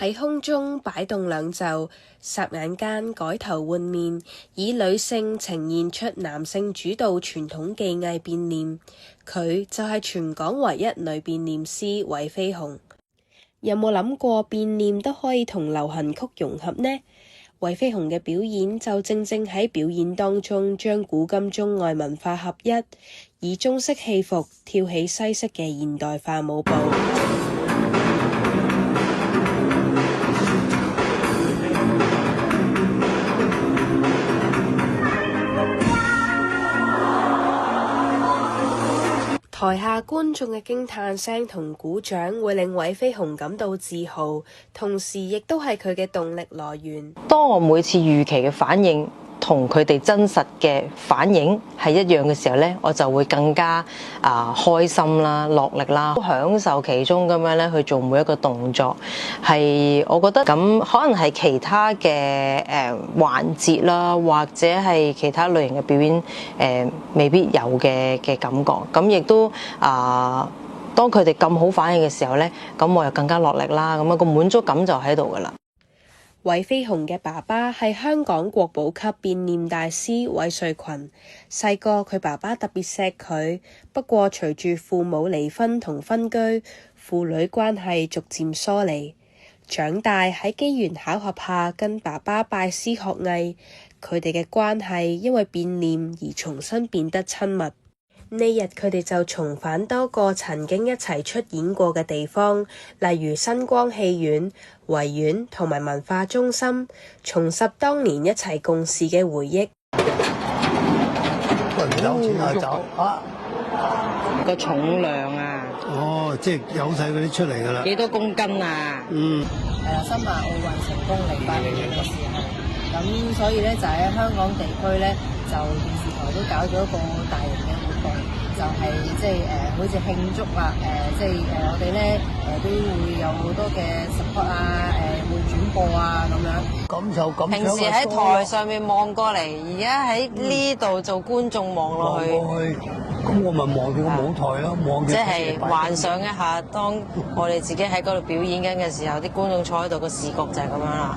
喺空中擺動兩袖，霎眼間改頭換面，以女性呈現出男性主導傳統技藝變臉。佢就係全港唯一女變臉師韋飛鴻。有冇諗過變臉都可以同流行曲融合呢？韋飛鴻嘅表演就正正喺表演當中將古今中外文化合一，以中式戲服跳起西式嘅現代化舞步。台下觀眾嘅驚嘆聲同鼓掌會令韋飛鴻感到自豪，同時亦都係佢嘅動力來源。當我每次預期嘅反應同佢哋真實嘅反應係一樣嘅時候呢，我就會更加開心啦、落力啦，享受其中咁樣咧去做每一個動作。係我覺得咁可能係其他嘅環節啦，或者係其他類型嘅表演未必有嘅感覺。咁亦都當佢哋咁好反應嘅時候呢，咁我又更加落力啦。咁個滿足感就喺度噶啦。韋飛鴻嘅爸爸係香港國寶級變臉大師韋瑞群。細個佢爸爸特別錫佢，不過隨住父母離婚同分居，父女關係逐漸疏離。長大喺機緣巧合下跟爸爸拜師學藝，佢哋嘅關係因為變臉而重新變得親密。呢日佢哋就重返多個曾經一齊出演過嘅地方，例如新光戲院、維園同埋文化中心，重拾當年一齊共事嘅回憶。有錢下走個重量啊！哦，即係有晒嗰啲出嚟㗎啦。幾多公斤啊？新馬奧運成功08年嘅時候，咁所以咧就喺香港地區咧，就電視台都搞咗一個大型嘅活動，就係即係好似慶祝啦，我哋咧都會有好多嘅 support 啊，會轉播啊咁樣。咁就咁。平時喺台上面望過嚟，而家喺呢度做觀眾望落去。咁我咪望住個舞台咯，望住。即係幻想一下，當我哋自己喺嗰度表演緊嘅時候，啲觀眾坐喺度，個視覺就係咁樣啦。